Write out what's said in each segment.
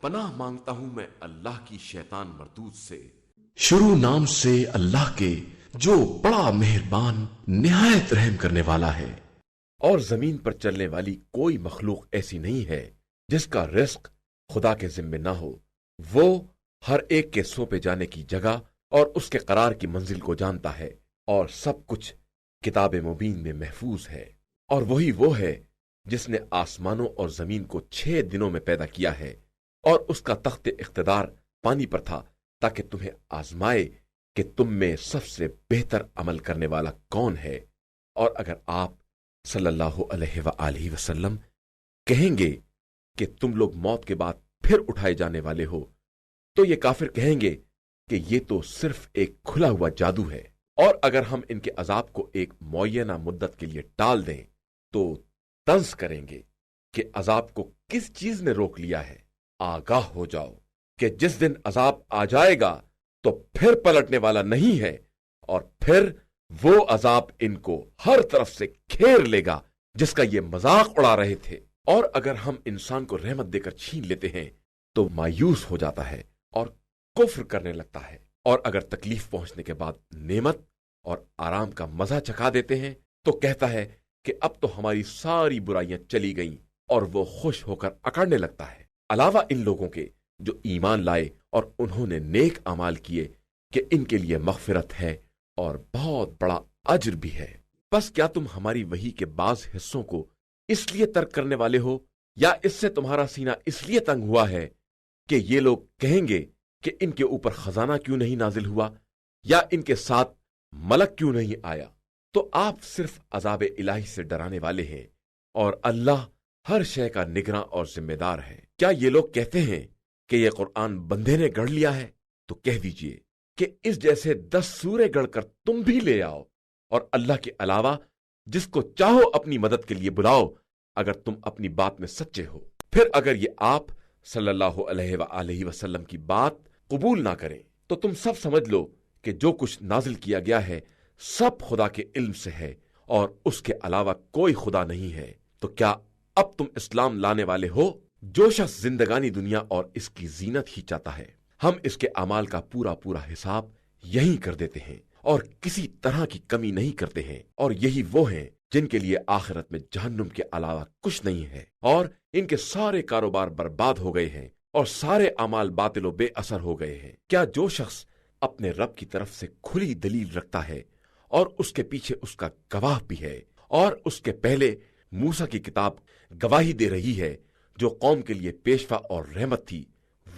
پناہ مانگتا ہوں میں اللہ کی شیطان مردود سے۔ شروع نام سے اللہ کے جو بڑا مہربان نہایت رحم کرنے والا ہے۔ اور زمین پر چلنے والی کوئی مخلوق ایسی نہیں ہے جس کا رزق خدا کے ذمے نہ ہو۔ وہ ہر ایک کے سونپے جانے کی جگہ اور اس کے قرار کی منزل کو جانتا ہے، اور سب کچھ کتاب مبین میں محفوظ ہے۔ اور وہی وہ ہے جس نے آسمانوں اور زمین کو 6 دنوں میں پیدا کیا ہے، اور اس کا تخت اقتدار پانی پر تھا تاکہ تمہیں آزمائے کہ تم میں سب سے بہتر عمل کرنے والا کون ہے۔ اور اگر آپ صلی اللہ علیہ وآلہ وسلم کہیں گے کہ تم لوگ موت کے بعد پھر اٹھائے جانے والے ہو، تو یہ کافر کہیں گے کہ یہ تو صرف ایک کھلا ہوا جادو ہے۔ اور اگر ہم ان کے عذاب کو ایک معینہ مدت کے لیے ٹال دیں تو طنز کریں گے کہ عذاب کو کس چیز نے روک لیا ہے۔ آگاہ ہو جاؤ کہ جس دن عذاب آ جائے گا تو پھر پلٹنے والا نہیں ہے، اور پھر وہ عذاب ان کو ہر طرف سے گھیر لے گا جس کا یہ مذاق اڑا رہے تھے۔ اور اگر ہم انسان کو رحمت دے کر چھین لیتے ہیں تو مایوس ہو جاتا ہے اور کفر کرنے لگتا ہے، اور اگر تکلیف پہنچنے کے بعد نعمت اور آرام کا مزہ چکھا دیتے ہیں تو کہتا ہے کہ اب تو ہماری ساری برائیاں چلی گئیں، اور وہ خوش ہو کر اکڑنے لگتا ہے۔ علاوہ ان لوگوں کے جو ایمان لائے اور انہوں نے نیک اعمال کیے کہ ان کے لیے مغفرت ہے اور بہت بڑا اجر بھی ہے۔ بس کیا تم ہماری وحی کے بعض حصوں کو اس لیے ترک کرنے والے ہو، یا اس سے تمہارا سینہ اس لیے تنگ ہوا ہے کہ یہ لوگ کہیں گے کہ ان کے اوپر خزانہ کیوں نہیں نازل ہوا، یا ان کے ساتھ ملک کیوں نہیں آیا؟ تو آپ صرف عذاب الہی سے ڈرانے والے ہیں، اور اللہ ہر شے کا نگراں اور ذمہ دار ہے۔ کیا یہ لوگ کہتے ہیں کہ یہ قرآن بندے نے گڑھ لیا ہے؟ تو کہہ دیجئے کہ اس جیسے 10 سورے گڑھ کر تم بھی لے آؤ، اور اللہ کے علاوہ جس کو چاہو اپنی مدد کے لیے بلاؤ، اگر تم اپنی بات میں سچے ہو۔ پھر اگر یہ آپ صلی اللہ علیہ وآلہ وسلم کی بات قبول نہ کریں تو تم سب سمجھ لو کہ جو کچھ نازل کیا گیا ہے سب خدا کے علم سے ہے، اور اس کے علاوہ کوئی خدا نہیں ہے۔ تو کیا اب تم اسلام لانے والے ہو؟ جو شخص زندگانی دنیا اور اس کی زینت ہی چاہتا ہے، ہم اس کے اعمال کا پورا حساب یہیں کر دیتے ہیں اور کسی طرح کی کمی نہیں کرتے ہیں۔ اور یہی وہ ہیں جن کے لیے آخرت میں جہنم کے علاوہ کچھ نہیں ہے، اور ان کے سارے کاروبار برباد ہو گئے ہیں اور سارے اعمال باطل و بے اثر ہو گئے ہیں۔ کیا جو شخص اپنے رب کی طرف سے کھلی دلیل رکھتا ہے اور اس کے پیچھے اس کا گواہ بھی ہے، اور اس کے پہلے موسیٰ کی کتاب گواہی دے رہی ہے جو قوم کے لیے پیشوا اور رحمت تھی،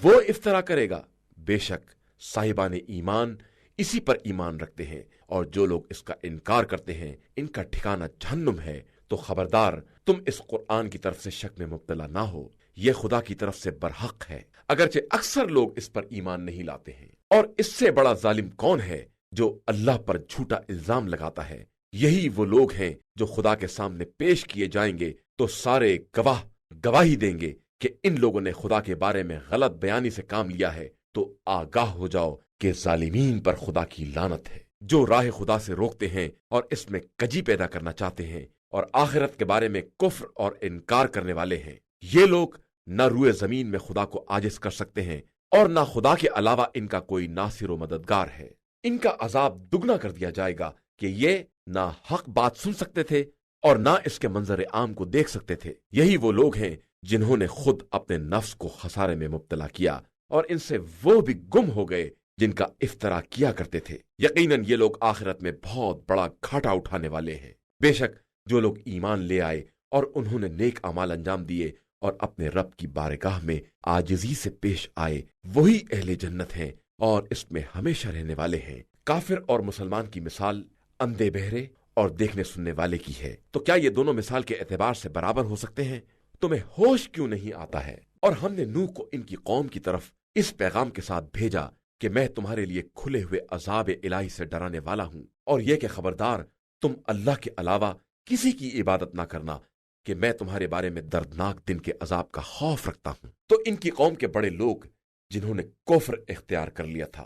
وہ افطرا کرے گا؟ بے شک صاحبان ایمان اسی پر ایمان رکھتے ہیں، اور جو لوگ اس کا انکار کرتے ہیں ان کا ٹھکانہ جہنم ہے۔ تو خبردار تم اس قرآن کی طرف سے شک میں مبتلا نہ ہو، یہ خدا کی طرف سے برحق ہے، اگرچہ اکثر لوگ اس پر ایمان نہیں لاتے ہیں۔ اور اس سے بڑا ظالم کون ہے جو اللہ پر جھوٹا الزام لگاتا ہے؟ یہی وہ لوگ ہیں جو خدا کے سامنے پیش کیے جائیں گے تو سارے گواہ گواہی دیں گے کہ ان لوگوں نے خدا کے بارے میں غلط بیانی سے کام لیا ہے۔ تو آگاہ ہو جاؤ کہ ظالمین پر خدا کی لعنت ہے، جو راہ خدا سے روکتے ہیں اور اس میں کجی پیدا کرنا چاہتے ہیں، اور آخرت کے بارے میں کفر اور انکار کرنے والے ہیں۔ یہ لوگ نہ روئے زمین میں خدا کو عاجز کر سکتے ہیں، اور نہ خدا کے علاوہ ان کا کوئی ناصر و مددگار ہے۔ ان کا عذاب دگنا کر دیا جائے گا کہ یہ نہ حق بات سن سکتے تھے اور نہ اس کے منظر عام کو دیکھ سکتے تھے۔ یہی وہ لوگ ہیں جنہوں نے خود اپنے نفس کو خسارے میں مبتلا کیا، اور ان سے وہ بھی گم ہو گئے جن کا افترا کیا کرتے تھے۔ یقیناً یہ لوگ آخرت میں بہت بڑا گھاٹا اٹھانے والے ہیں۔ بے شک جو لوگ ایمان لے آئے اور انہوں نے نیک اعمال انجام دیے اور اپنے رب کی بارگاہ میں عاجزی سے پیش آئے، وہی اہل جنت ہیں اور اس میں ہمیشہ رہنے والے ہیں۔ کافر اور مسلمان کی مثال اندھے بہرے اور دیکھنے سننے والے کی ہے۔ تو کیا یہ دونوں مثال کے اعتبار سے برابر ہو سکتے ہیں؟ تمہیں ہوش کیوں نہیں آتا ہے؟ اور ہم نے نوح کو ان کی قوم کی طرف اس پیغام کے ساتھ بھیجا کہ میں تمہارے لیے کھلے ہوئے عذاب الہی سے ڈرانے والا ہوں، اور یہ کہ خبردار تم اللہ کے علاوہ کسی کی عبادت نہ کرنا، کہ میں تمہارے بارے میں دردناک دن کے عذاب کا خوف رکھتا ہوں۔ تو ان کی قوم کے بڑے لوگ جنہوں نے کفر اختیار کر لیا تھا،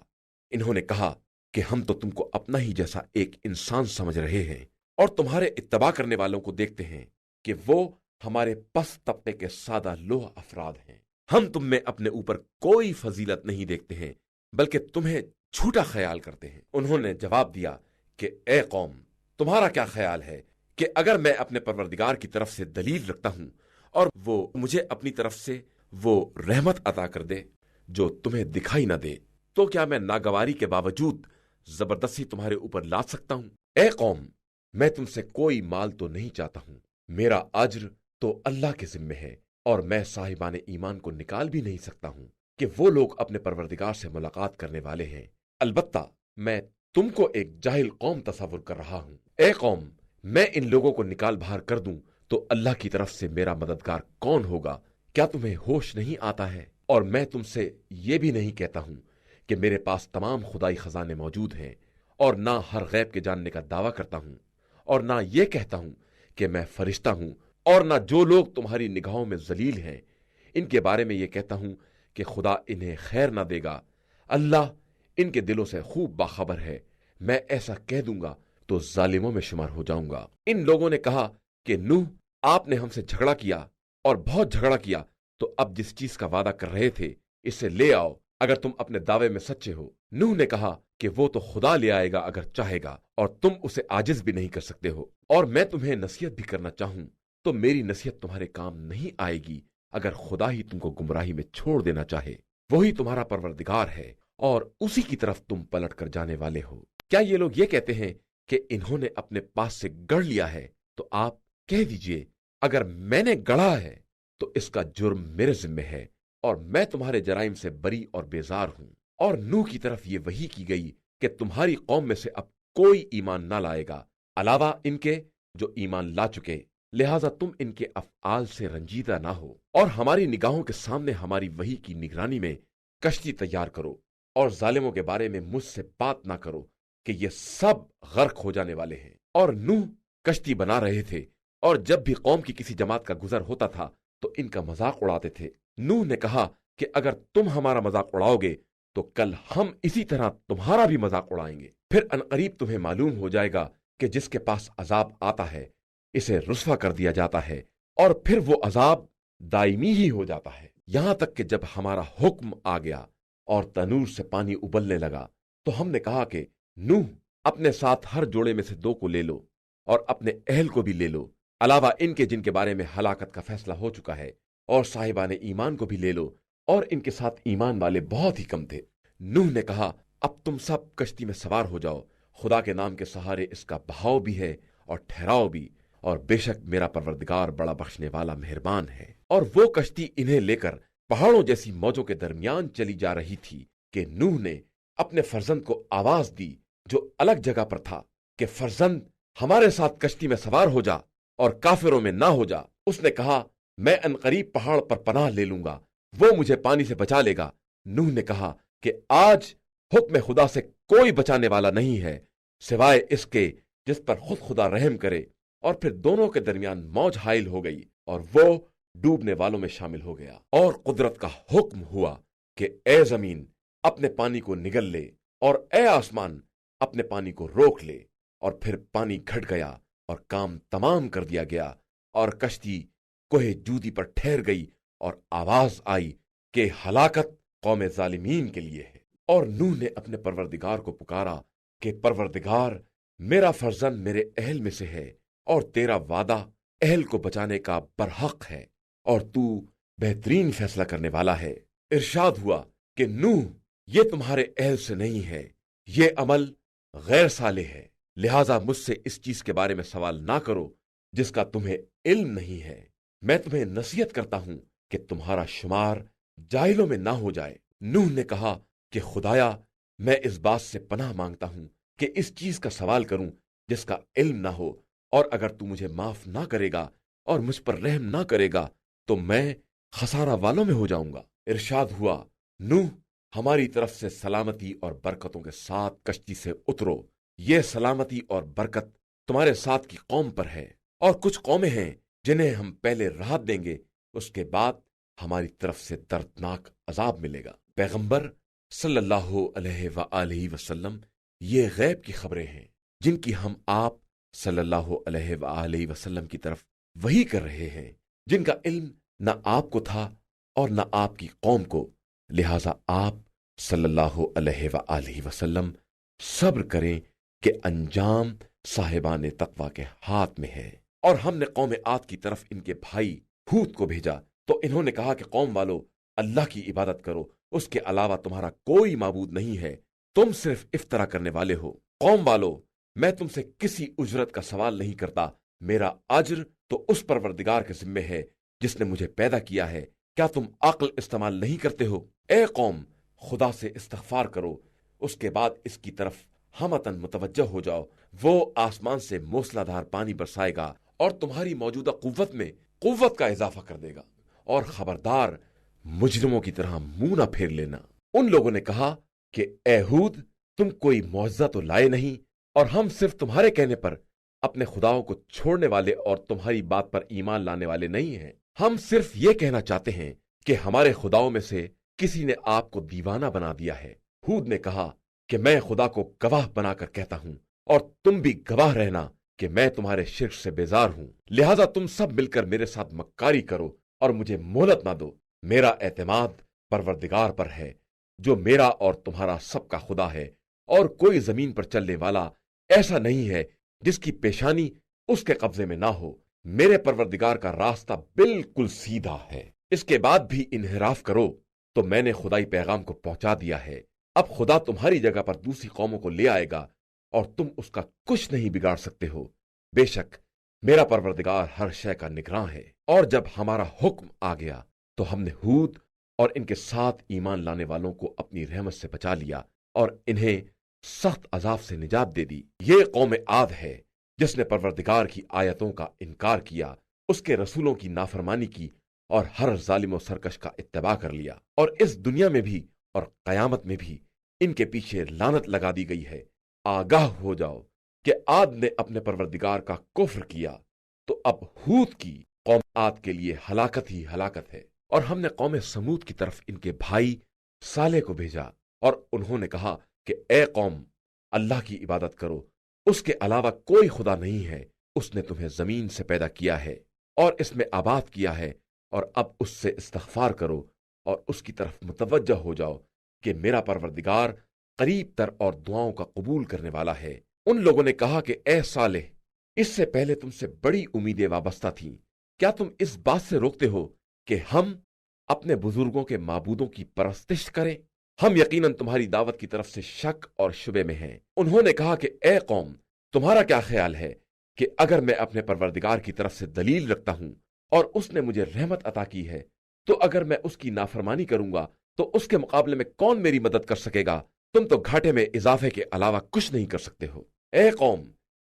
انہوں نے کہا کہ ہم تو تم کو اپنا ہی جیسا ایک انسان سمجھ رہے ہیں، اور تمہارے اتباع کرنے والوں کو دیکھتے ہیں کہ وہ ہمارے پس طبقے کے سادہ لوہ افراد ہیں۔ ہم تم میں اپنے اوپر کوئی فضیلت نہیں دیکھتے ہیں بلکہ تمہیں جھوٹا خیال کرتے ہیں۔ انہوں نے جواب دیا کہ اے قوم، تمہارا کیا خیال ہے کہ اگر میں اپنے پروردگار کی طرف سے دلیل رکھتا ہوں اور وہ مجھے اپنی طرف سے وہ رحمت عطا کر دے جو تمہیں دکھائی نہ دے، تو کیا میں ناگواری کے باوجود زبردستی تمہارے اوپر لا سکتا ہوں؟ اے قوم، میں تم سے کوئی مال تو نہیں چاہتا ہوں، میرا اجر تو اللہ کے ذمے ہے، اور میں صاحبان ایمان کو نکال بھی نہیں سکتا ہوں کہ وہ لوگ اپنے پروردگار سے ملاقات کرنے والے ہیں۔ البتہ میں تم کو ایک جاہل قوم تصور کر رہا ہوں۔ اے قوم، میں ان لوگوں کو نکال باہر کر دوں تو اللہ کی طرف سے میرا مددگار کون ہوگا؟ کیا تمہیں ہوش نہیں آتا ہے؟ اور میں تم سے یہ بھی نہیں کہتا ہوں کہ میرے پاس تمام خدائی خزانے موجود ہیں، اور نہ ہر غیب کے جاننے کا دعویٰ کرتا ہوں، اور نہ یہ کہتا ہوں کہ میں فرشتہ ہوں، اور نہ جو لوگ تمہاری نگاہوں میں ذلیل ہیں ان کے بارے میں یہ کہتا ہوں کہ خدا انہیں خیر نہ دے گا۔ اللہ ان کے دلوں سے خوب باخبر ہے، میں ایسا کہہ دوں گا تو ظالموں میں شمار ہو جاؤں گا۔ ان لوگوں نے کہا کہ نوح، آپ نے ہم سے جھگڑا کیا اور بہت جھگڑا کیا، تو اب جس چیز کا وعدہ کر رہے تھے اسے لے آؤ اگر تم اپنے دعوے میں سچے ہو۔ نوح نے کہا کہ وہ تو خدا لے آئے گا اگر چاہے گا، اور تم اسے عاجز بھی نہیں کر سکتے ہو، اور میں تمہیں نصیحت بھی کرنا چاہوں تو میری نصیحت تمہارے کام نہیں آئے گی اگر خدا ہی تم کو گمراہی میں چھوڑ دینا چاہے۔ وہی تمہارا پروردگار ہے اور اسی کی طرف تم پلٹ کر جانے والے ہو۔ کیا یہ لوگ یہ کہتے ہیں کہ انہوں نے اپنے پاس سے گڑھ لیا ہے؟ تو آپ کہہ دیجئے، اگر میں نے گڑھا ہے تو اس کا جرم میرے ذمہ ہے، اور میں تمہارے جرائم سے بری اور بیزار ہوں۔ اور نوح کی طرف یہ وحی کی گئی کہ تمہاری قوم میں سے اب کوئی ایمان نہ لائے گا علاوہ ان کے جو ایمان لا چکے، لہٰذا تم ان کے افعال سے رنجیدہ نہ ہو، اور ہماری نگاہوں کے سامنے ہماری وحی کی نگرانی میں کشتی تیار کرو، اور ظالموں کے بارے میں مجھ سے بات نہ کرو کہ یہ سب غرق ہو جانے والے ہیں۔ اور نوح کشتی بنا رہے تھے، اور جب بھی قوم کی کسی جماعت کا گزر ہوتا تھا تو ان کا مذاق اڑاتے تھے۔ نوح نے کہا کہ اگر تم ہمارا مذاق اڑاؤ گے تو کل ہم اسی طرح تمہارا بھی مذاق اڑائیں گے، پھر عنقریب تمہیں معلوم ہو جائے گا کہ جس کے پاس عذاب آتا ہے اسے رسوا کر دیا جاتا ہے، اور پھر وہ عذاب دائمی ہی ہو جاتا ہے، یہاں تک کہ جب ہمارا حکم آ گیا اور تنور سے پانی ابلنے لگا تو ہم نے کہا کہ نوح، اپنے ساتھ ہر جوڑے میں سے 2 کو لے لو، اور اپنے اہل کو بھی لے لو، علاوہ ان کے جن کے بارے میں ہلاکت کا فیصلہ ہو چکا ہے، اور صاحبان ایمان کو بھی لے لو، اور ان کے ساتھ ایمان والے بہت ہی کم تھے۔ نوح نے کہا اب تم سب کشتی میں سوار ہو جاؤ، خدا کے نام کے سہارے اس کا بہاؤ بھی ہے اور ٹھہراؤ بھی، اور بے شک میرا پروردگار بڑا بخشنے والا مہربان ہے۔ اور وہ کشتی انہیں لے کر پہاڑوں جیسی موجوں کے درمیان چلی جا رہی تھی کہ نوح نے اپنے فرزند کو آواز دی جو الگ جگہ پر تھا کہ فرزند، ہمارے ساتھ کشتی میں سوار ہو جا اور کافروں میں نہ ہو جا۔ اس نے کہا میں عنقریب پہاڑ پر پناہ لے لوں گا، وہ مجھے پانی سے بچا لے گا۔ نوح نے کہا کہ آج حکم خدا سے کوئی بچانے والا نہیں ہے سوائے اس کے جس پر خود خدا رحم کرے۔ اور پھر دونوں کے درمیان موج حائل ہو گئی اور وہ ڈوبنے والوں میں شامل ہو گیا۔ اور قدرت کا حکم ہوا کہ اے زمین اپنے پانی کو نگل لے، اور اے آسمان اپنے پانی کو روک لے، اور پھر پانی گھٹ گیا اور کام تمام کر دیا گیا، اور کشتی کوہ جودی پر ٹھہر گئی، اور آواز آئی کہ ہلاکت قوم ظالمین کے لیے ہے۔ اور نوح نے اپنے پروردگار کو پکارا کہ پروردگار، میرا فرزند میرے اہل میں سے ہے، اور تیرا وعدہ اہل کو بچانے کا برحق ہے، اور تو بہترین فیصلہ کرنے والا ہے۔ ارشاد ہوا کہ نوح، یہ تمہارے اہل سے نہیں ہے، یہ عمل غیر صالح ہے، لہٰذا مجھ سے اس چیز کے بارے میں سوال نہ کرو جس کا تمہیں علم نہیں ہے۔ میں تمہیں نصیحت کرتا ہوں کہ تمہارا شمار جاہلوں میں نہ ہو جائے۔ نوح نے کہا کہ خدایا، میں اس بات سے پناہ مانگتا ہوں کہ اس چیز کا سوال کروں جس کا علم نہ ہو، اور اگر تو مجھے معاف نہ کرے گا اور مجھ پر رحم نہ کرے گا تو میں خسارہ والوں میں ہو جاؤں گا۔ ارشاد ہوا، نوح، ہماری طرف سے سلامتی اور برکتوں کے ساتھ کشتی سے اترو، یہ سلامتی اور برکت تمہارے ساتھ کی قوم پر ہے، اور کچھ قومیں ہیں جنہیں ہم پہلے راحت دیں گے، اس کے بعد ہماری طرف سے دردناک عذاب ملے گا۔ پیغمبر صلی اللہ علیہ وآلہ وسلم یہ غیب کی خبریں ہیں جن کی ہم آپ صلی اللہ علیہ وآلہ وسلم کی طرف وحی کر رہے ہیں، جن کا علم نہ آپ کو تھا اور نہ آپ کی قوم کو، لہذا آپ صلی اللہ علیہ وآلہ وسلم صبر کریں کہ انجام صاحبان تقوی کے ہاتھ میں ہے۔ اور ہم نے قوم عاد کی طرف ان کے بھائی ہود کو بھیجا تو انہوں نے کہا کہ قوم والو، اللہ کی عبادت کرو، اس کے علاوہ تمہارا کوئی معبود نہیں ہے، تم صرف افطرا کرنے والے ہو۔ قوم والو، میں تم سے کسی اجرت کا سوال نہیں کرتا، میرا اجر تو اس پروردگار کے ذمے ہے جس نے مجھے پیدا کیا ہے، کیا تم عقل استعمال نہیں کرتے ہو؟ اے قوم، خدا سے استغفار کرو، اس کے بعد اس کی طرف ہمتن متوجہ ہو جاؤ، وہ آسمان سے موسلا دھار پانی برسائے گا اور تمہاری موجودہ قوت میں قوت کا اضافہ کر دے گا، اور خبردار مجرموں کی طرح منہ نہ پھیر لینا۔ ان لوگوں نے کہا کہ اے ہود، تم کوئی معجزہ تو لائے نہیں، اور ہم صرف تمہارے کہنے پر اپنے خداؤں کو چھوڑنے والے اور تمہاری بات پر ایمان لانے والے نہیں ہیں، ہم صرف یہ کہنا چاہتے ہیں کہ ہمارے خداؤں میں سے کسی نے آپ کو دیوانہ بنا دیا ہے۔ ہود نے کہا کہ میں خدا کو گواہ بنا کر کہتا ہوں، اور تم بھی گواہ رہنا کہ میں تمہارے شرک سے بیزار ہوں، لہذا تم سب مل کر میرے ساتھ مکاری کرو اور مجھے مہلت نہ دو۔ میرا اعتماد پروردگار پر ہے جو میرا اور تمہارا سب کا خدا ہے، اور کوئی زمین پر چلنے والا ایسا نہیں ہے جس کی پیشانی اس کے قبضے میں نہ ہو۔ میرے پروردگار کا راستہ بالکل سیدھا ہے، اس کے بعد بھی انحراف کرو تو میں نے خدائی پیغام کو پہنچا دیا ہے۔ اب خدا تمہاری جگہ پر دوسری قوموں کو لے آئے گا اور تم اس کا کچھ نہیں بگاڑ سکتے ہو، بے شک میرا پروردگار ہر شے کا نگراں ہے۔ اور جب ہمارا حکم آ گیا تو ہم نے ہود اور ان کے ساتھ ایمان لانے والوں کو اپنی رحمت سے بچا لیا اور انہیں سخت عذاب سے نجات دے دی۔ یہ قوم عاد ہے جس نے پروردگار کی آیتوں کا انکار کیا، اس کے رسولوں کی نافرمانی کی اور ہر ظالم و سرکش کا اتباع کر لیا، اور اس دنیا میں بھی اور قیامت میں بھی ان کے پیچھے لعنت لگا دی گئی ہے۔ آگاہ ہو جاؤ کہ عاد نے اپنے پروردگار کا کفر کیا، تو اب ہود کی قوم عاد کے لیے ہلاکت ہی ہلاکت ہے۔ اور ہم نے قوم سمود کی طرف ان کے بھائی صالح کو بھیجا، اور انہوں نے کہا کہ اے قوم، اللہ کی عبادت کرو، اس کے علاوہ کوئی خدا نہیں ہے، اس نے تمہیں زمین سے پیدا کیا ہے اور اس میں آباد کیا ہے، اور اب اس سے استغفار کرو اور اس کی طرف متوجہ ہو جاؤ کہ میرا پروردگار قریب تر اور دعاؤں کا قبول کرنے والا ہے۔ ان لوگوں نے کہا کہ اے صالح، اس سے پہلے تم سے بڑی امیدیں وابستہ تھیں، کیا تم اس بات سے روکتے ہو کہ ہم اپنے بزرگوں کے معبودوں کی پرستش کریں؟ ہم یقیناً تمہاری دعوت کی طرف سے شک اور شبے میں ہیں۔ انہوں نے کہا کہ اے قوم، تمہارا کیا خیال ہے کہ اگر میں اپنے پروردگار کی طرف سے دلیل رکھتا ہوں اور اس نے مجھے رحمت عطا کی ہے، تو اگر میں اس کی نافرمانی کروں گا تو اس کے مقابلے میں کون میری مدد کر سکے گا؟ تم تو گھاٹے میں اضافے کے علاوہ کچھ نہیں کر سکتے ہو۔ اے قوم،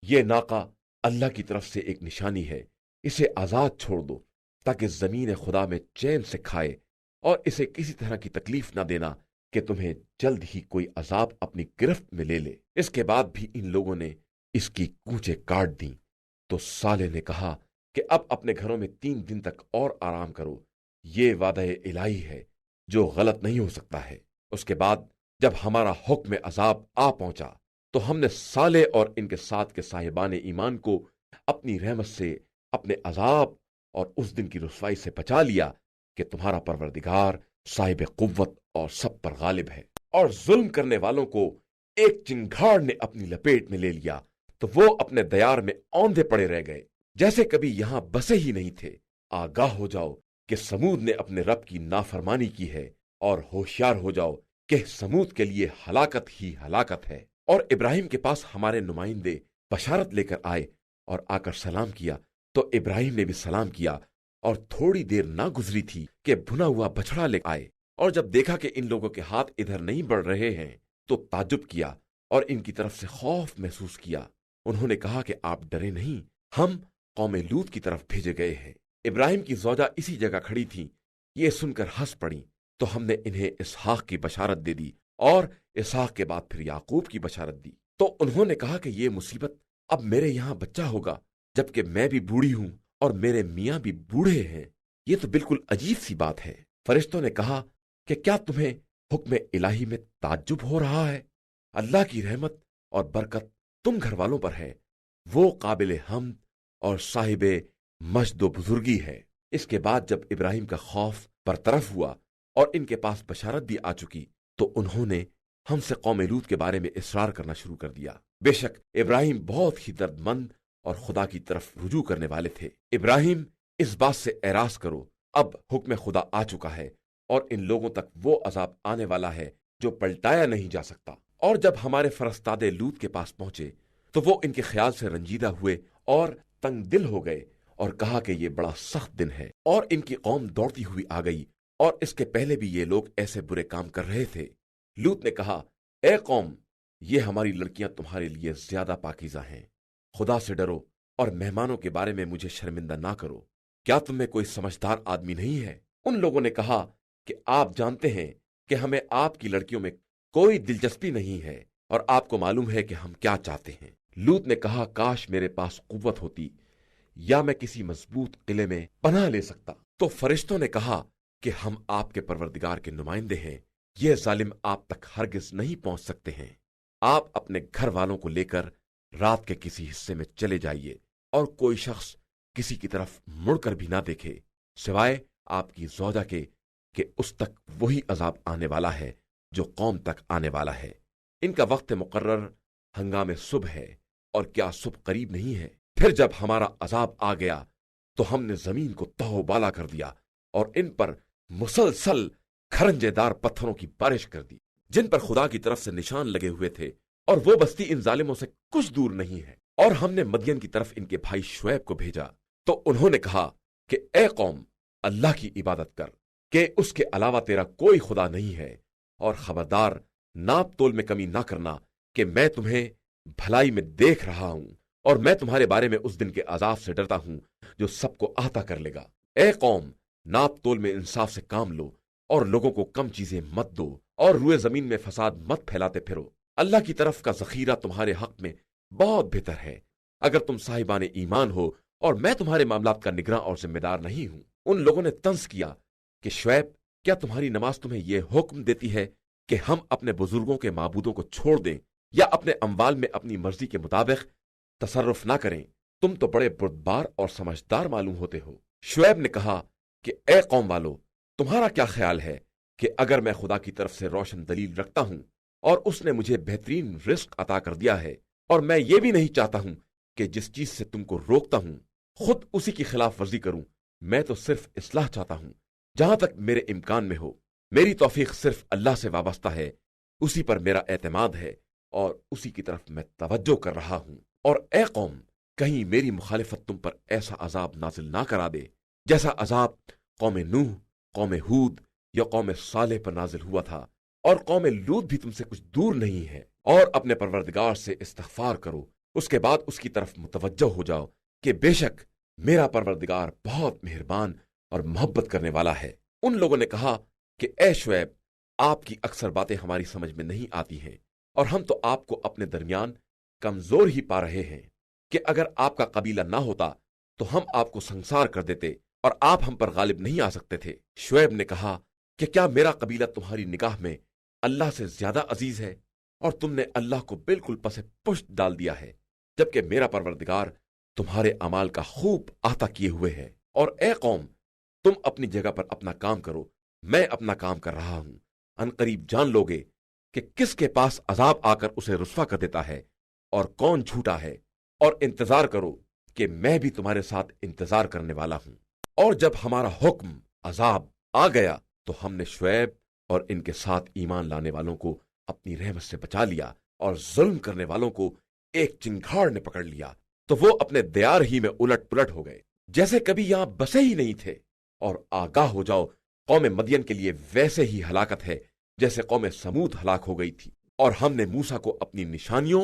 یہ ناقہ اللہ کی طرف سے ایک نشانی ہے، اسے آزاد چھوڑ دو تاکہ زمین خدا میں چین سے کھائے، اور اسے کسی طرح کی تکلیف نہ دینا کہ تمہیں جلد ہی کوئی عذاب اپنی گرفت میں لے لے۔ اس کے بعد بھی ان لوگوں نے اس کی کونچیں کاٹ دیں، تو صالح نے کہا کہ اب اپنے گھروں میں 3 دن تک اور آرام کرو، یہ وعدہ الہی ہے جو غلط نہیں ہو سکتا ہے۔ اس کے بعد جب ہمارا حکم عذاب آ پہنچا تو ہم نے صالح اور ان کے ساتھ کے صاحبان ایمان کو اپنی رحمت سے اپنے عذاب اور اس دن کی رسوائی سے بچا لیا کہ تمہارا پروردگار صاحب قوت اور سب پر غالب ہے۔ اور ظلم کرنے والوں کو ایک چنگھاڑ نے اپنی لپیٹ میں لے لیا تو وہ اپنے دیار میں اوندھے پڑے رہ گئے، جیسے کبھی یہاں بسے ہی نہیں تھے۔ آگاہ ہو جاؤ کہ سمود نے اپنے رب کی نافرمانی کی ہے، اور ہوشیار ہو جاؤ کہ سمود کے لیے ہلاکت ہی ہلاکت ہے۔ اور ابراہیم کے پاس ہمارے نمائندے بشارت لے کر آئے اور آ کر سلام کیا، تو ابراہیم نے بھی سلام کیا، اور تھوڑی دیر نہ گزری تھی کہ بھنا ہوا بچڑا لے آئے، اور جب دیکھا کہ ان لوگوں کے ہاتھ ادھر نہیں بڑھ رہے ہیں تو تعجب کیا اور ان کی طرف سے خوف محسوس کیا۔ انہوں نے کہا کہ آپ ڈرے نہیں، ہم قوم لوط کی طرف بھیجے گئے ہیں۔ ابراہیم کی زوجہ اسی جگہ کھڑی تھی، یہ سن کر ہنس پڑی، تو ہم نے انہیں اسحاق کی بشارت دے دی، اور اسحاق کے بعد پھر یعقوب کی بشارت دی۔ تو انہوں نے کہا کہ یہ مصیبت، اب میرے یہاں بچہ ہوگا جبکہ میں بھی بوڑھی ہوں اور میرے میاں بھی بوڑھے ہیں، یہ تو بالکل عجیب سی بات ہے۔ فرشتوں نے کہا کہ کیا تمہیں حکم الہی میں تعجب ہو رہا ہے؟ اللہ کی رحمت اور برکت تم گھر والوں پر ہے، وہ قابل حمد اور صاحب مجد و بزرگی ہے۔ اس کے بعد جب ابراہیم کا خوف برطرف ہوا اور ان کے پاس بشارت بھی آ چکی تو انہوں نے ہم سے قوم لوط کے بارے میں اصرار کرنا شروع کر دیا۔ بے شک ابراہیم بہت ہی درد مند اور خدا کی طرف رجوع کرنے والے تھے۔ ابراہیم، اس بات سے اعراض کرو، اب حکم خدا آ چکا ہے اور ان لوگوں تک وہ عذاب آنے والا ہے جو پلٹایا نہیں جا سکتا۔ اور جب ہمارے فرستادے لوط کے پاس پہنچے تو وہ ان کے خیال سے رنجیدہ ہوئے اور تنگ دل ہو گئے اور کہا کہ یہ بڑا سخت دن ہے، اور ان کی قوم دوڑتی ہوئی آ گئی، اور اس کے پہلے بھی یہ لوگ ایسے برے کام کر رہے تھے۔ لوط نے کہا، اے قوم، یہ ہماری لڑکیاں تمہارے لیے زیادہ پاکیزہ ہیں، خدا سے ڈرو اور مہمانوں کے بارے میں مجھے شرمندہ نہ کرو۔ کیا تم میں کوئی سمجھدار آدمی نہیں ہے؟ ان لوگوں نے کہا کہ آپ جانتے ہیں کہ ہمیں آپ کی لڑکیوں میں کوئی دلچسپی نہیں ہے، اور آپ کو معلوم ہے کہ ہم کیا چاہتے ہیں۔ لوط نے کہا، کاش میرے پاس قوت ہوتی یا میں کسی مضبوط قلعے میں پناہ لے سکتا۔ تو فرشتوں نے کہا کہ ہم آپ کے پروردگار کے نمائندے ہیں، یہ ظالم آپ تک ہرگز نہیں پہنچ سکتے ہیں۔ آپ اپنے گھر والوں کو لے کر رات کے کسی حصے میں چلے جائیے، اور کوئی شخص کسی کی طرف مڑ کر بھی نہ دیکھے سوائے آپ کی زوجہ کے، کہ اس تک وہی عذاب آنے والا ہے جو قوم تک آنے والا ہے۔ ان کا وقت مقرر ہنگام صبح ہے، اور کیا صبح قریب نہیں ہے؟ پھر جب ہمارا عذاب آ گیا تو ہم نے زمین کو تہو بالا کر دیا اور ان پر مسلسل کھرنجے دار پتھروں کی بارش کر دی جن پر خدا کی طرف سے نشان لگے ہوئے تھے، اور وہ بستی ان ظالموں سے کچھ دور نہیں ہے۔ اور ہم نے مدین کی طرف ان کے بھائی شعیب کو بھیجا تو انہوں نے کہا کہ اے قوم، اللہ کی عبادت کر کہ اس کے علاوہ تیرا کوئی خدا نہیں ہے، اور خبردار ناپ تول میں کمی نہ کرنا کہ میں تمہیں بھلائی میں دیکھ رہا ہوں، اور میں تمہارے بارے میں اس دن کے عذاب سے ڈرتا ہوں جو سب کو احاطہ کر لے گا۔ اے قوم، ناپ تول میں انصاف سے کام لو اور لوگوں کو کم چیزیں مت دو، اور روئے زمین میں فساد مت پھیلاتے پھرو۔ اللہ کی طرف کا ذخیرہ تمہارے حق میں بہت بہتر ہے اگر تم صاحبان ایمان ہو، اور میں تمہارے معاملات کا نگراں اور ذمہ دار نہیں ہوں۔ ان لوگوں نے طنز کیا کہ شعیب، کیا تمہاری نماز تمہیں یہ حکم دیتی ہے کہ ہم اپنے بزرگوں کے معبودوں کو چھوڑ دیں یا اپنے اموال میں اپنی مرضی کے مطابق تصرف نہ کریں؟ تم تو بڑے بردبار اور سمجھدار معلوم ہوتے ہو۔ شعیب نے کہا کہ اے قوم والو، تمہارا کیا خیال ہے کہ اگر میں خدا کی طرف سے روشن دلیل رکھتا ہوں اور اس نے مجھے بہترین رزق عطا کر دیا ہے، اور میں یہ بھی نہیں چاہتا ہوں کہ جس چیز سے تم کو روکتا ہوں خود اسی کی خلاف ورزی کروں، میں تو صرف اصلاح چاہتا ہوں جہاں تک میرے امکان میں ہو۔ میری توفیق صرف اللہ سے وابستہ ہے، اسی پر میرا اعتماد ہے اور اسی کی طرف میں توجہ کر رہا ہوں۔ اور اے قوم، کہیں میری مخالفت تم پر ایسا عذاب نازل نہ کرا دے جیسا عذاب قوم نوح، قوم ہود یا قوم صالح پر نازل ہوا تھا۔ اور قوم لوط بھی تم سے کچھ دور نہیں ہے۔ اور اپنے پروردگار سے استغفار کرو، اس کے بعد اس کی طرف متوجہ ہو جاؤ کہ بے شک میرا پروردگار بہت مہربان اور محبت کرنے والا ہے۔ ان لوگوں نے کہا کہ اے شعیب، آپ کی اکثر باتیں ہماری سمجھ میں نہیں آتی ہیں، اور ہم تو آپ کو اپنے درمیان کمزور ہی پا رہے ہیں کہ اگر آپ کا قبیلہ نہ ہوتا تو ہم آپ کو سنسار کر دیتے اور آپ ہم پر غالب نہیں آ سکتے تھے۔ شعیب نے کہا کہ کیا میرا قبیلہ تمہاری نگاہ میں اللہ سے زیادہ عزیز ہے، اور تم نے اللہ کو بالکل پس پشت ڈال دیا ہے، جبکہ میرا پروردگار تمہارے اعمال کا خوب احاطہ کیے ہوئے ہے۔ اور اے قوم، تم اپنی جگہ پر اپنا کام کرو، میں اپنا کام کر رہا ہوں۔ ان قریب جان لوگے کہ کس کے پاس عذاب آ کر اسے رسوا کر دیتا ہے اور کون جھوٹا ہے، اور انتظار کرو کہ میں بھی تمہارے ساتھ انتظار کرنے والا ہوں۔ اور جب ہمارا حکم عذاب آ گیا تو ہم نے شعیب اور ان کے ساتھ ایمان لانے والوں کو اپنی رحمت سے بچا لیا، اور ظلم کرنے والوں کو ایک چنگھاڑ نے پکڑ لیا تو وہ اپنے دیار ہی میں الٹ پلٹ ہو گئے جیسے کبھی یہاں بسے ہی نہیں تھے۔ اور آگاہ ہو جاؤ، قوم مدین کے لیے ویسے ہی ہلاکت ہے جیسے قوم سمود ہلاک ہو گئی تھی۔ اور ہم نے موسیٰ کو اپنی نشانیوں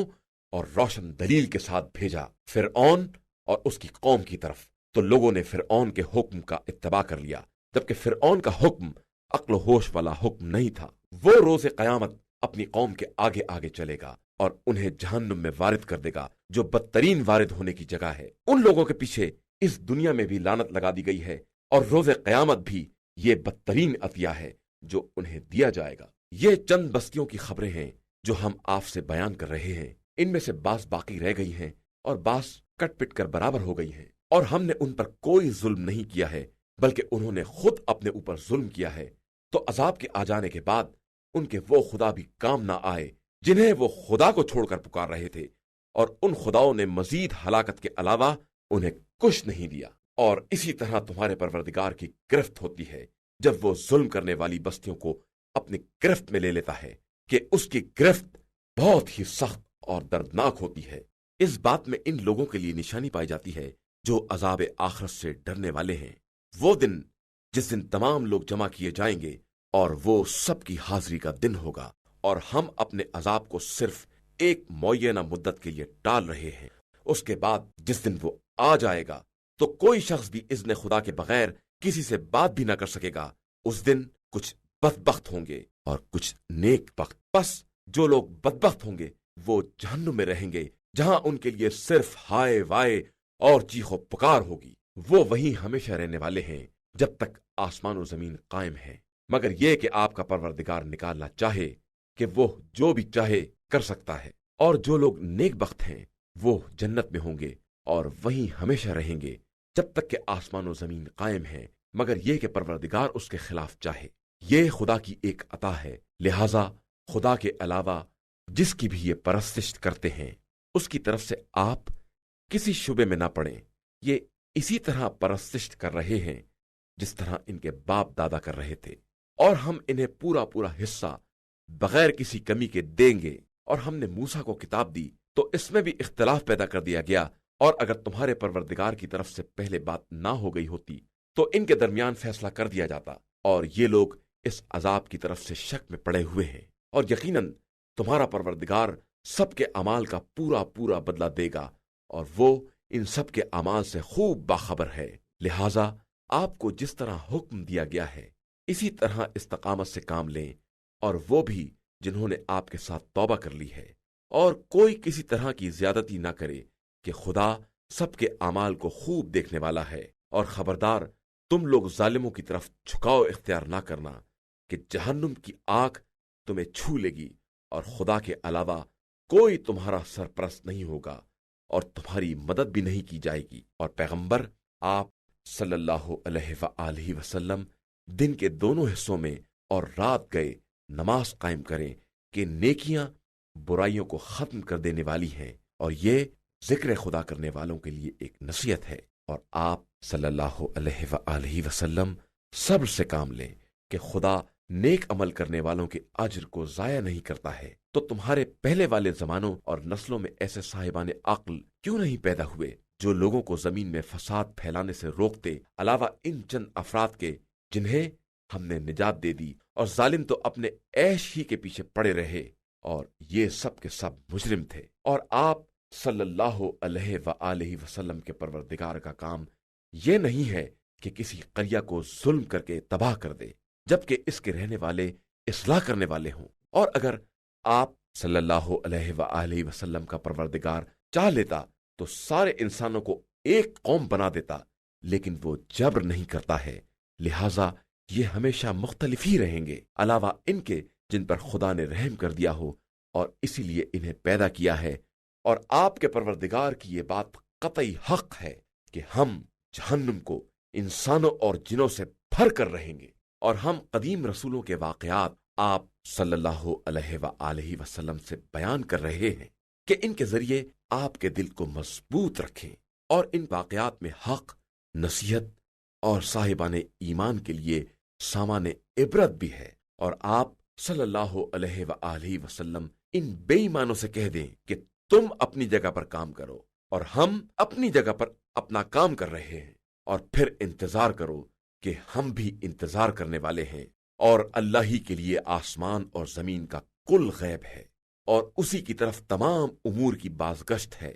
اور روشن دلیل کے ساتھ بھیجا فرعون اور اس کی قوم کی طرف، تو لوگوں نے فرعون کے حکم کا اتباع کر لیا، جبکہ فرعون کا حکم عقل و ہوش والا حکم نہیں تھا۔ وہ روز قیامت اپنی قوم کے آگے آگے چلے گا اور انہیں جہنم میں وارد کر دے گا، جو بدترین وارد ہونے کی جگہ ہے۔ ان لوگوں کے پیچھے اس دنیا میں بھی لعنت لگا دی گئی ہے، اور روز قیامت بھی یہ بدترین عطیہ ہے جو انہیں دیا جائے گا۔ یہ چند بستیوں کی خبریں ہیں جو ہم آپ سے بیان کر رہے ہیں، ان میں سے بعض باقی رہ گئی ہیں اور بعض کٹ پٹ کر برابر ہو گئی ہیں، اور ہم نے ان پر کوئی ظلم نہیں کیا ہے بلکہ انہوں نے خود اپنے اوپر ظلم کیا ہے، تو عذاب کے آ جانے کے بعد ان کے وہ خدا بھی کام نہ آئے جنہیں وہ خدا کو چھوڑ کر پکار رہے تھے، اور ان خداؤں نے مزید ہلاکت کے علاوہ انہیں کچھ نہیں دیا۔ اور اسی طرح تمہارے پروردگار کی گرفت ہوتی ہے جب وہ ظلم کرنے والی بستیوں کو اپنی گرفت میں لے لیتا ہے، کہ اس کی گرفت بہت ہی سخت اور دردناک ہوتی ہے۔ اس بات میں ان لوگوں کے لیے نشانی پائی جاتی ہے جو عذاب آخرت سے ڈرنے والے ہیں۔ وہ دن جس دن تمام لوگ جمع کیے جائیں گے اور وہ سب کی حاضری کا دن ہوگا، اور ہم اپنے عذاب کو صرف ایک معینہ مدت کے لیے ٹال رہے ہیں۔ اس کے بعد جس دن وہ آ جائے گا تو کوئی شخص بھی اذن خدا کے بغیر کسی سے بات بھی نہ کر سکے گا۔ اس دن کچھ بدبخت ہوں گے اور کچھ نیک بخت۔ پس جو لوگ بدبخت ہوں گے وہ جہنم میں رہیں گے، جہاں ان کے لیے صرف ہائے وائے اور چیخ و پکار ہوگی۔ وہ وہیں ہمیشہ رہنے والے ہیں جب تک آسمان و زمین قائم ہے، مگر یہ کہ آپ کا پروردگار نکالنا چاہے کہ وہ جو بھی چاہے کر سکتا ہے۔ اور جو لوگ نیک بخت ہیں وہ جنت میں ہوں گے اور وہیں ہمیشہ رہیں گے جب تک کہ آسمان و زمین قائم ہے، مگر یہ کہ پروردگار اس کے خلاف چاہے۔ یہ خدا کی ایک عطا ہے، لہذا خدا کے علاوہ جس کی بھی یہ پرستش کرتے ہیں اس کی طرف سے آپ کسی شبے میں نہ پڑیں۔ یہ اسی طرح پرستش کر رہے ہیں جس طرح ان کے باپ دادا کر رہے تھے، اور ہم انہیں پورا پورا حصہ بغیر کسی کمی کے دیں گے۔ اور ہم نے موسیٰ کو کتاب دی تو اس میں بھی اختلاف پیدا کر دیا گیا، اور اگر تمہارے پروردگار کی طرف سے پہلے بات نہ ہو گئی ہوتی تو ان کے درمیان فیصلہ کر دیا جاتا، اور یہ لوگ اس عذاب کی طرف سے شک میں پڑے ہوئے ہیں۔ اور یقیناً تمہارا پروردگار سب کے اعمال کا پورا پورا بدلہ دے گا، اور وہ ان سب کے اعمال سے خوب باخبر ہے۔ لہذا آپ کو جس طرح حکم دیا گیا ہے اسی طرح استقامت سے کام لیں، اور وہ بھی جنہوں نے آپ کے ساتھ توبہ کر لی ہے، اور کوئی کسی طرح کی زیادتی نہ کرے، کہ خدا سب کے اعمال کو خوب دیکھنے والا ہے۔ اور خبردار تم لوگ ظالموں کی طرف جھکاؤ اختیار نہ کرنا، کہ جہنم کی آگ تمہیں چھو لے گی، اور خدا کے علاوہ کوئی تمہارا سرپرست نہیں ہوگا، اور تمہاری مدد بھی نہیں کی جائے گی۔ اور پیغمبر آپ صلی اللہ علیہ وآلہ وسلم دن کے دونوں حصوں میں اور رات گئے نماز قائم کریں، کہ نیکیاں برائیوں کو ختم کر دینے والی ہیں، اور یہ ذکر خدا کرنے والوں کے لیے ایک نصیحت ہے۔ اور آپ صلی اللہ علیہ وآلہ وسلم صبر سے کام لیں، کہ خدا نیک عمل کرنے والوں کے اجر کو ضائع نہیں کرتا ہے۔ تو تمہارے پہلے والے زمانوں اور نسلوں میں ایسے صاحبان عقل کیوں نہیں پیدا ہوئے جو لوگوں کو زمین میں فساد پھیلانے سے روکتے، علاوہ ان چند افراد کے جنہیں ہم نے نجات دے دی، اور ظالم تو اپنے عیش ہی کے پیچھے پڑے رہے، اور یہ سب کے سب مجرم تھے۔ اور آپ صلی اللہ علیہ وآلہ وسلم کے پروردگار کا کام یہ نہیں ہے کہ کسی قریہ کو ظلم کر کے تباہ کر دے، جبکہ اس کے رہنے والے اصلاح کرنے والے ہوں۔ اور اگر آپ صلی اللہ علیہ وآلہ وسلم کا پروردگار چاہ لیتا تو سارے انسانوں کو ایک قوم بنا دیتا، لیکن وہ جبر نہیں کرتا ہے، لہذا یہ ہمیشہ مختلف ہی رہیں گے، علاوہ ان کے جن پر خدا نے رحم کر دیا ہو، اور اسی لیے انہیں پیدا کیا ہے۔ اور آپ کے پروردگار کی یہ بات قطعی حق ہے کہ ہم جہنم کو انسانوں اور جنوں سے بھر کر رہیں گے۔ اور ہم قدیم رسولوں کے واقعات آپ صلی اللہ علیہ وآلہ وسلم سے بیان کر رہے ہیں، کہ ان کے ذریعے آپ کے دل کو مضبوط رکھیں، اور ان واقعات میں حق، نصیحت اور صاحبان ایمان کے لیے سامان عبرت بھی ہے۔ اور آپ صلی اللہ علیہ وآلہ وسلم ان بے ایمانوں سے کہہ دیں کہ تم اپنی جگہ پر کام کرو اور ہم اپنی جگہ پر اپنا کام کر رہے ہیں، اور پھر انتظار کرو کہ ہم بھی انتظار کرنے والے ہیں، اور اللہ ہی کے لیے آسمان اور زمین کا کل غیب ہے، اور اسی کی طرف تمام امور کی بازگشت ہے۔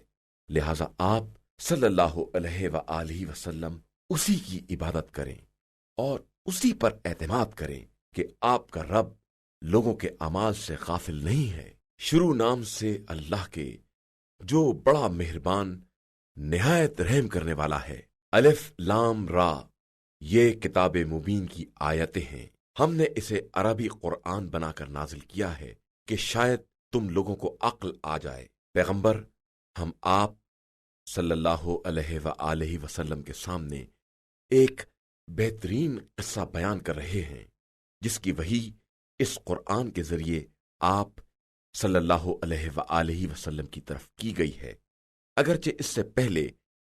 لہذا آپ صلی اللہ علیہ وآلہ وسلم اسی کی عبادت کریں اور اسی پر اعتماد کریں کہ آپ کا رب لوگوں کے اعمال سے غافل نہیں ہے۔ شروع نام سے اللہ کے جو بڑا مہربان نہایت رحم کرنے والا ہے۔ الف لام را، یہ کتاب مبین کی آیتیں ہیں۔ ہم نے اسے عربی قرآن بنا کر نازل کیا ہے کہ شاید تم لوگوں کو عقل آ جائے۔ پیغمبر، ہم آپ صلی اللہ علیہ وآلہ وسلم کے سامنے ایک بہترین قصہ بیان کر رہے ہیں جس کی وحی اس قرآن کے ذریعے آپ صلی اللہ علیہ وآلہ وسلم کی طرف کی گئی ہے، اگرچہ اس سے پہلے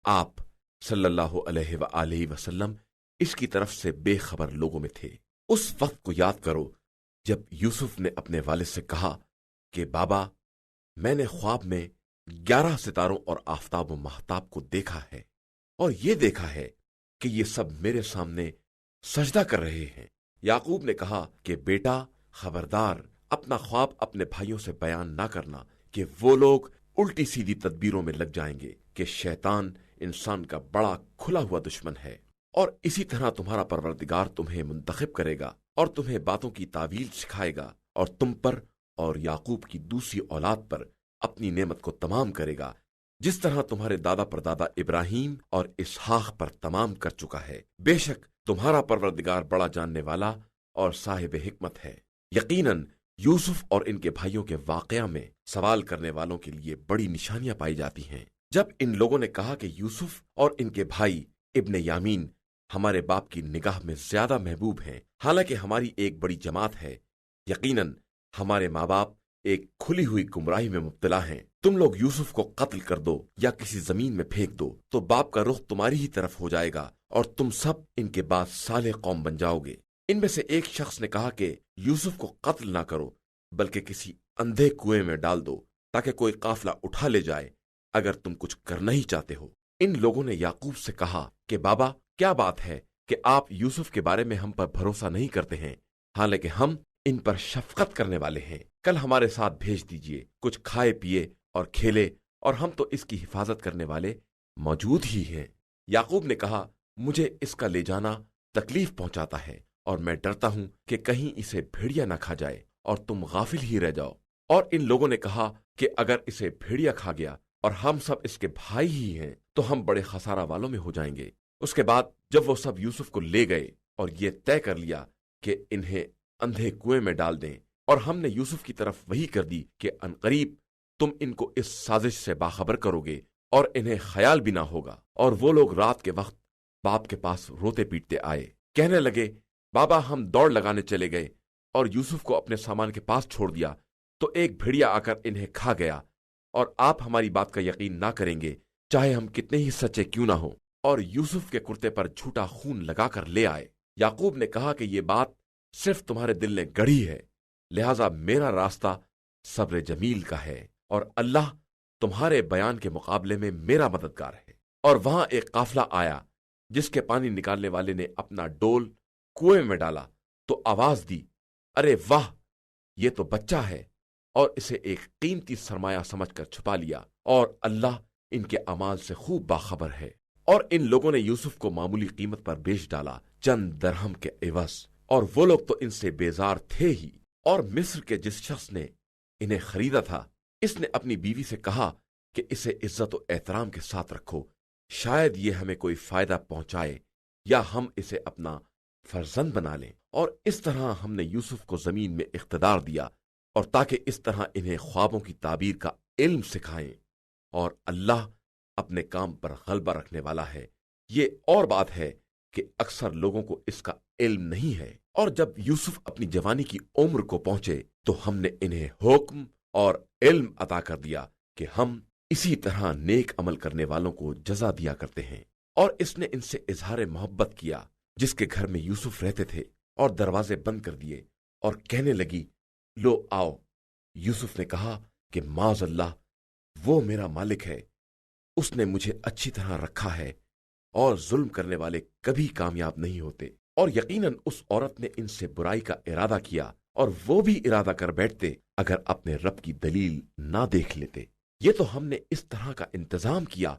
آپ صلی اللہ علیہ وآلہ وسلم اس کی طرف سے بے خبر لوگوں میں تھے۔ اس وقت کو یاد کرو جب یوسف نے اپنے والد سے کہا کہ بابا، میں نے خواب میں 11 ستاروں اور آفتاب و مہتاب کو دیکھا ہے، اور یہ دیکھا ہے کہ یہ سب میرے سامنے سجدہ کر رہے ہیں۔ یعقوب نے کہا کہ بیٹا، خبردار، اپنا خواب اپنے بھائیوں سے بیان نہ کرنا کہ وہ لوگ الٹی سیدھی تدبیروں میں لگ جائیں گے، کہ شیطان انسان کا بڑا کھلا ہوا دشمن ہے، اور اسی طرح تمہارا پروردگار تمہیں منتخب کرے گا اور تمہیں باتوں کی تعویل سکھائے گا، اور تم پر اور یعقوب کی دوسری اولاد پر اپنی نعمت کو تمام کرے گا، جس طرح تمہارے دادا پردادا ابراہیم اور اسحاق پر تمام کر چکا ہے۔ بے شک تمہارا پروردگار بڑا جاننے والا اور صاحب حکمت ہے۔ یقیناً یوسف اور ان کے بھائیوں کے واقعہ میں سوال کرنے والوں کے لیے بڑی نشانیاں پائی جاتی ہیں۔ جب ان لوگوں نے کہا کہ یوسف اور ان کے بھائی ابن یامین ہمارے باپ کی نگاہ میں زیادہ محبوب ہیں، حالانکہ ہماری ایک بڑی جماعت ہے، یقیناً ہمارے ماں باپ ایک کھلی ہوئی گمراہی میں مبتلا ہیں، تم لوگ یوسف کو قتل کر دو یا کسی زمین میں پھینک دو تو باپ کا رخ تمہاری ہی طرف ہو جائے گا اور تم سب ان کے بعد صالح قوم بن جاؤ گے۔ ان میں سے ایک شخص نے کہا کہ یوسف کو قتل نہ کرو بلکہ کسی اندھے کنویں میں ڈال دو تاکہ کوئی قافلہ اٹھا لے جائے، اگر تم کچھ کرنا ہی چاہتے ہو۔ ان لوگوں نے یعقوب سے کہا کہ بابا، کیا بات ہے کہ آپ یوسف کے بارے میں ہم پر بھروسہ نہیں کرتے ہیں، حالانکہ ہم ان پر شفقت کرنے والے ہیں۔ کل ہمارے ساتھ بھیج دیجئے، کچھ کھائے پیے اور کھیلے، اور ہم تو اس کی حفاظت کرنے والے موجود ہی ہیں۔ یعقوب نے کہا، مجھے اس کا لے جانا تکلیف پہنچاتا ہے، اور میں ڈرتا ہوں کہ کہیں اسے بھیڑیا نہ کھا جائے اور تم غافل ہی رہ جاؤ۔ اور ان لوگوں نے کہا کہ اگر اسے بھیڑیا کھا گیا اور ہم سب اس کے بھائی ہی ہیں تو ہم بڑے خسارہ والوں میں ہو جائیں گے۔ اس کے بعد جب وہ سب یوسف کو لے گئے اور یہ طے کر لیا کہ انہیں اندھے کنویں میں ڈال دیں، اور ہم نے یوسف کی طرف وحی کر دی کہ عنقریب تم ان کو اس سازش سے باخبر کرو گے اور انہیں خیال بھی نہ ہوگا، اور وہ لوگ رات کے وقت باپ کے پاس روتے پیٹتے آئے، کہنے لگے، بابا، ہم دوڑ لگانے چلے گئے اور یوسف کو اپنے سامان کے پاس چھوڑ دیا تو ایک بھیڑیا آ کر انہیں کھا گیا، اور آپ ہماری بات کا یقین نہ کریں گے چاہے ہم کتنے ہی سچے کیوں نہ ہوں، اور یوسف کے کرتے پر جھوٹا خون لگا کر لے آئے۔ یعقوب نے کہا کہ یہ بات صرف تمہارے دل نے گڑھی ہے، لہذا میرا راستہ صبر جمیل کا ہے، اور اللہ تمہارے بیان کے مقابلے میں میرا مددگار ہے۔ اور وہاں ایک قافلہ آیا جس کے پانی نکالنے والے نے اپنا ڈول کنویں میں ڈالا تو آواز دی، ارے واہ، یہ تو بچہ ہے، اور اسے ایک قیمتی سرمایہ سمجھ کر چھپا لیا، اور اللہ ان کے اعمال سے خوب باخبر ہے۔ اور ان لوگوں نے یوسف کو معمولی قیمت پر بیچ ڈالا، چند درہم کے عوض، اور وہ لوگ تو ان سے بیزار تھے ہی۔ اور مصر کے جس شخص نے انہیں خریدا تھا، اس نے اپنی بیوی سے کہا کہ اسے عزت و احترام کے ساتھ رکھو، شاید یہ ہمیں کوئی فائدہ پہنچائے یا ہم اسے اپنا فرزند بنا لیں۔ اور اس طرح ہم نے یوسف کو زمین میں اقتدار دیا، اور تاکہ اس طرح انہیں خوابوں کی تعبیر کا علم سکھائیں، اور اللہ اپنے کام پر غلبہ رکھنے والا ہے۔ یہ اور بات ہے کہ اکثر لوگوں کو اس کا علم نہیں ہے۔ اور جب یوسف اپنی جوانی کی عمر کو پہنچے تو ہم نے انہیں حکم اور علم عطا کر دیا کہ ہم اسی طرح نیک عمل کرنے والوں کو جزا دیا کرتے ہیں۔ اور اس نے ان سے اظہار محبت کیا جس کے گھر میں یوسف رہتے تھے، اور دروازے بند کر دیے، اور کہنے لگی، لو آؤ۔ یوسف نے کہا کہ معاذ اللہ، وہ میرا مالک ہے، اس نے مجھے اچھی طرح رکھا ہے، اور ظلم کرنے والے کبھی کامیاب نہیں ہوتے۔ اور یقیناً اس عورت نے ان سے برائی کا ارادہ کیا، اور وہ بھی ارادہ کر بیٹھتے اگر اپنے رب کی دلیل نہ دیکھ لیتے۔ یہ تو ہم نے اس طرح کا انتظام کیا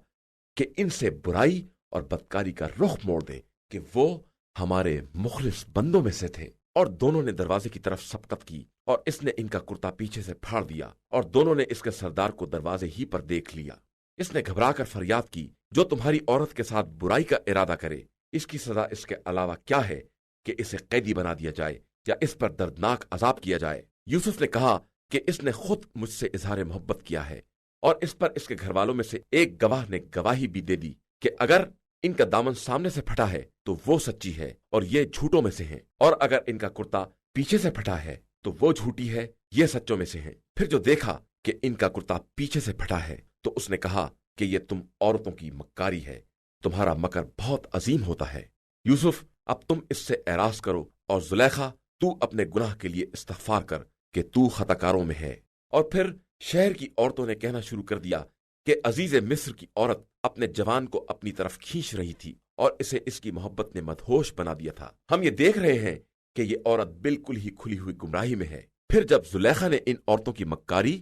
کہ ان سے برائی اور بدکاری کا رخ موڑ دیں کہ وہ ہمارے مخلص بندوں میں سے تھے۔ اور دونوں نے دروازے کی طرف سبقت کی، اور اس نے ان کا کرتا پیچھے سے پھاڑ دیا، اور دونوں نے اس کے سردار کو دروازے ہی پر دیکھ لیا۔ اس نے گھبرا کر فریاد کی، جو تمہاری عورت کے ساتھ برائی کا ارادہ کرے، اس کی سزا اس کے علاوہ کیا ہے کہ اسے قیدی بنا دیا جائے یا اس پر دردناک عذاب کیا جائے۔ یوسف نے کہا کہ اس نے خود مجھ سے اظہار محبت کیا ہے، اور اس پر اس کے گھر والوں میں سے ایک گواہ نے گواہی بھی دے دی کہ اگر ان کا دامن سامنے سے پھٹا ہے تو وہ سچی ہے اور یہ جھوٹوں میں سے ہیں، اور اگر ان کا کرتا پیچھے سے پھٹا ہے تو وہ جھوٹی ہے، یہ سچوں میں سے ہیں۔ پھر جو دیکھا کہ ان کا کرتا پیچھے سے پھٹا ہے تو اس نے کہا کہ یہ تم عورتوں کی مکاری ہے، تمہارا مکر بہت عظیم ہوتا ہے۔ یوسف اب تم اس سے اعراض کرو، اور زلیخا تو اپنے گناہ کے لیے استغفار کر کہ تو خطا کاروں میں ہے۔ اور پھر شہر کی عورتوں نے کہنا شروع کر دیا کہ عزیز مصر کی عورت اپنے جوان کو اپنی طرف کھینچ رہی تھی اور اسے اس کی محبت نے مدہوش بنا دیا تھا۔ ہم یہ دیکھ رہے ہیں کہ یہ عورت بالکل ہی کھلی ہوئی گمراہی میں ہے۔ پھر جب زلیخا نے ان عورتوں کی مکاری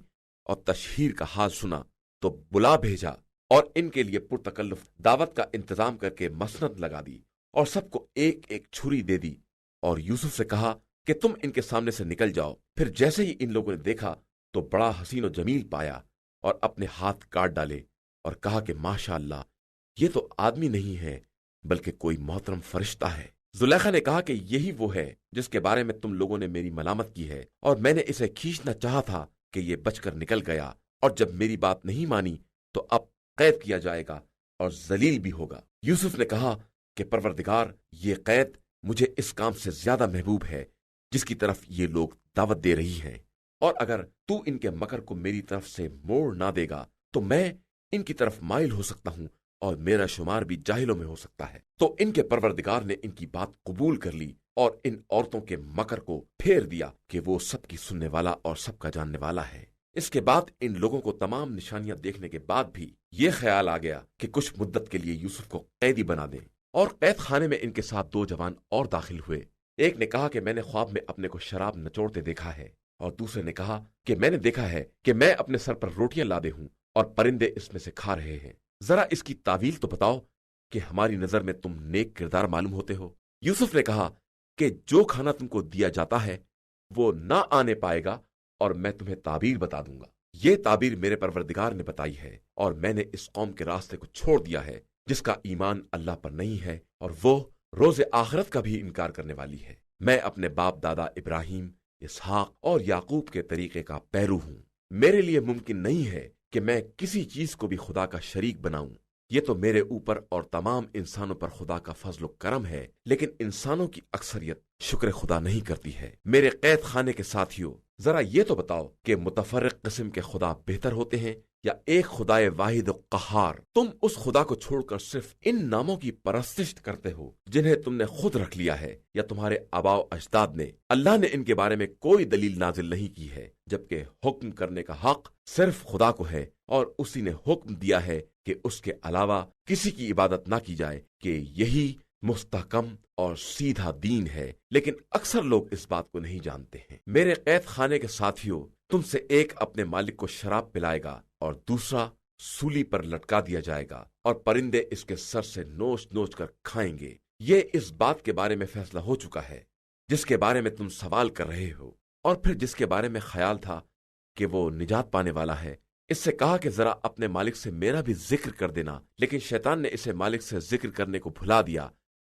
اور تشہیر کا حال سنا تو بلا بھیجا اور ان کے لیے پرتکلف دعوت کا انتظام کر کے مسند لگا دی اور سب کو ایک ایک چھری دے دی، اور یوسف سے کہا کہ تم ان کے سامنے سے نکل جاؤ۔ پھر جیسے ہی ان لوگوں نے دیکھا تو بڑا حسین و جمیل پایا اور اپنے ہاتھ کاٹ ڈالے اور کہا کہ ماشاء اللہ، یہ تو آدمی نہیں ہے بلکہ کوئی محترم فرشتہ ہے۔ زلیخا نے کہا کہ یہی وہ ہے جس کے بارے میں تم لوگوں نے میری ملامت کی ہے، اور میں نے اسے کھینچنا چاہا تھا کہ یہ بچ کر نکل گیا، اور جب میری بات نہیں مانی تو اب قید کیا جائے گا اور ذلیل بھی ہوگا۔ یوسف نے کہا کہ پروردگار، یہ قید مجھے اس کام سے زیادہ محبوب ہے جس کی طرف یہ لوگ دعوت دے رہی ہیں، اور اگر تو ان کے مکر کو میری طرف سے موڑ نہ دے گا تو میں ان کی طرف مائل ہو سکتا ہوں اور میرا شمار بھی جاہلوں میں ہو سکتا ہے۔ تو ان کے پروردگار نے ان کی بات قبول کر لی اور ان عورتوں کے مکر کو پھیر دیا کہ وہ سب کی سننے والا اور سب کا جاننے والا ہے۔ اس کے بعد ان لوگوں کو تمام نشانیاں دیکھنے کے بعد بھی یہ خیال آ گیا کہ کچھ مدت کے لیے یوسف کو قیدی بنا دیں، اور قید خانے میں ان کے ساتھ 2 جوان اور داخل ہوئے۔ ایک نے کہا کہ میں نے خواب میں اپنے کو شراب نچوڑتے دیکھا ہے، اور دوسرے نے کہا کہ میں نے دیکھا ہے کہ میں اپنے سر پر روٹیاں لادے ہوں اور پرندے اس میں سے کھا رہے ہیں۔ ذرا اس کی تعویل تو بتاؤ کہ ہماری نظر میں تم نیک کردار معلوم ہوتے ہو۔ یوسف نے کہا کہ جو کھانا تم کو دیا جاتا ہے وہ نہ آنے پائے گا، اور میں تمہیں تعبیر بتا دوں گا۔ یہ تعبیر میرے پروردگار نے بتائی ہے، اور میں نے اس قوم کے راستے کو چھوڑ دیا ہے جس کا ایمان اللہ پر نہیں ہے اور وہ روز آخرت کا بھی انکار کرنے والی ہے۔ میں اپنے باپ دادا ابراہیم، اسحاق اور یعقوب کے طریقے کا پیرو ہوں۔ میرے لیے ممکن نہیں ہے کہ میں کسی چیز کو بھی خدا کا شریک بناؤں۔ یہ تو میرے اوپر اور تمام انسانوں پر خدا کا فضل و کرم ہے، لیکن انسانوں کی اکثریت شکر خدا نہیں کرتی ہے۔ میرے قید خانے کے ساتھیوں، ذرا یہ تو بتاؤ کہ متفرق قسم کے خدا بہتر ہوتے ہیں یا ایک خدائے واحد و قہار؟ تم اس خدا کو چھوڑ کر صرف ان ناموں کی پرستش کرتے ہو جنہیں تم نے خود رکھ لیا ہے یا تمہارے آباء و اجداد نے۔ اللہ نے ان کے بارے میں کوئی دلیل نازل نہیں کی ہے، جبکہ حکم کرنے کا حق صرف خدا کو ہے، اور اسی نے حکم دیا ہے کہ اس کے علاوہ کسی کی عبادت نہ کی جائے، کہ یہی مستحکم اور سیدھا دین ہے، لیکن اکثر لوگ اس بات کو نہیں جانتے ہیں۔ میرے قید خانے کے ساتھیوں، تم سے ایک اپنے مالک کو شراب پلائے گا اور دوسرا سولی پر لٹکا دیا جائے گا، اور پرندے اس کے سر سے نوچ نوچ کر کھائیں گے۔ یہ اس بات کے بارے میں فیصلہ ہو چکا ہے جس کے بارے میں تم سوال کر رہے ہو، اور پھر جس کے بارے میں خیال تھا کہ وہ نجات پانے والا ہے۔ اس سے کہا کہ ذرا اپنے مالک سے میرا بھی ذکر کر دینا، لیکن شیطان نے اسے مالک سے ذکر کرنے کو بھلا دیا،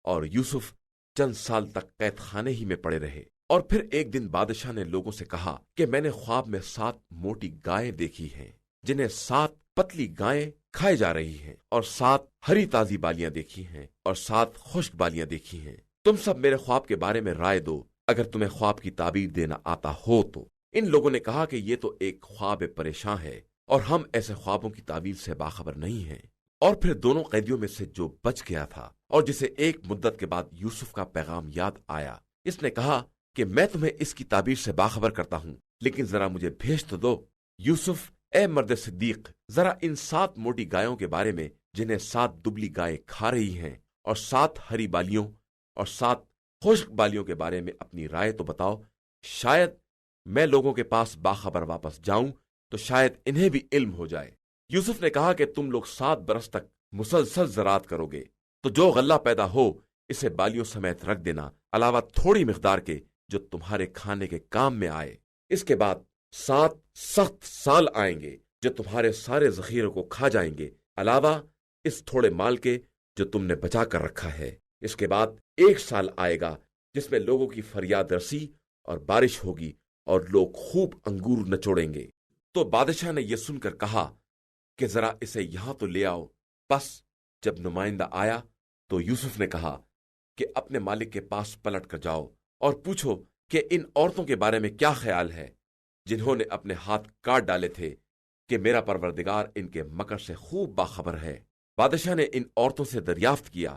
اور یوسف چند سال تک قید خانے ہی میں پڑے رہے۔ اور پھر ایک دن بادشاہ نے لوگوں سے کہا کہ میں نے خواب میں 7 موٹی گائیں دیکھی ہیں جنہیں 7 پتلی گائیں کھائے جا رہی ہیں، اور 7 ہری تازی بالیاں دیکھی ہیں اور 7 خشک بالیاں دیکھی ہیں۔ تم سب میرے خواب کے بارے میں رائے دو، اگر تمہیں خواب کی تعبیر دینا آتا ہو تو۔ ان لوگوں نے کہا کہ یہ تو ایک خواب پریشاں ہے، اور ہم ایسے خوابوں کی تعبیر سے باخبر نہیں ہیں۔ اور پھر دونوں قیدیوں میں سے جو بچ گیا تھا اور جسے ایک مدت کے بعد یوسف کا پیغام یاد آیا، اس نے کہا کہ میں تمہیں اس کی تعبیر سے باخبر کرتا ہوں، لیکن ذرا مجھے بھیج تو دو۔ یوسف، اے مرد صدیق، ذرا ان 7 موٹی گایوں کے بارے میں جنہیں 7 دبلی گائیں کھا رہی ہیں، اور 7 ہری بالیوں اور 7 خشک بالیوں کے بارے میں اپنی رائے تو بتاؤ۔ شاید میں لوگوں کے پاس باخبر واپس جاؤں تو شاید انہیں بھی علم ہو جائے۔ یوسف نے کہا کہ تم لوگ 7 برس تک مسلسل زراعت کرو گے، تو جو غلہ پیدا ہو اسے بالیوں سمیت رکھ دینا، علاوہ تھوڑی مقدار کے جو تمہارے کھانے کے کام میں آئے۔ اس کے بعد 7 سخت سال آئیں گے جو تمہارے سارے ذخیروں کو کھا جائیں گے، علاوہ اس تھوڑے مال کے جو تم نے بچا کر رکھا ہے۔ اس کے بعد 1 سال آئے گا جس میں لوگوں کی فریاد رسی اور بارش ہوگی اور لوگ خوب انگور نچوڑیں گے۔ تو بادشاہ نے یہ سن کر کہا کہ ذرا اسے یہاں تو لے آؤ۔ پس جب نمائندہ آیا تو یوسف نے کہا کہ اپنے مالک کے پاس پلٹ کر جاؤ اور پوچھو کہ ان عورتوں کے بارے میں کیا خیال ہے جنہوں نے اپنے ہاتھ کاٹ ڈالے تھے، کہ میرا پروردگار ان کے مکر سے خوب باخبر ہے۔ بادشاہ نے ان عورتوں سے دریافت کیا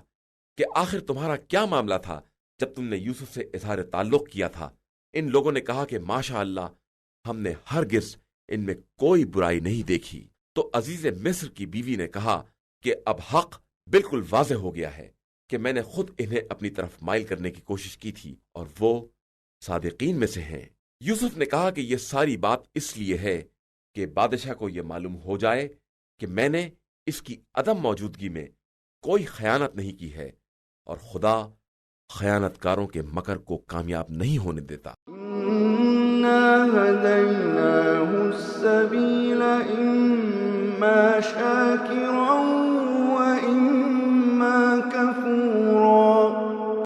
کہ آخر تمہارا کیا معاملہ تھا جب تم نے یوسف سے اظہار تعلق کیا تھا؟ ان لوگوں نے کہا کہ ماشاء اللہ، ہم نے ہرگز ان میں کوئی برائی نہیں دیکھی۔ تو عزیز مصر کی بیوی نے کہا کہ اب حق بالکل واضح ہو گیا ہے کہ میں نے خود انہیں اپنی طرف مائل کرنے کی کوشش کی تھی اور وہ صادقین میں سے ہیں۔ یوسف نے کہا کہ یہ ساری بات اس لیے ہے کہ بادشاہ کو یہ معلوم ہو جائے کہ میں نے اس کی عدم موجودگی میں کوئی خیانت نہیں کی ہے، اور خدا خیانت کاروں کے مکر کو کامیاب نہیں ہونے دیتا۔ إِنَّا هَدَيْنَاهُ السَّبِيلَ إِمَّا شَاكِرًا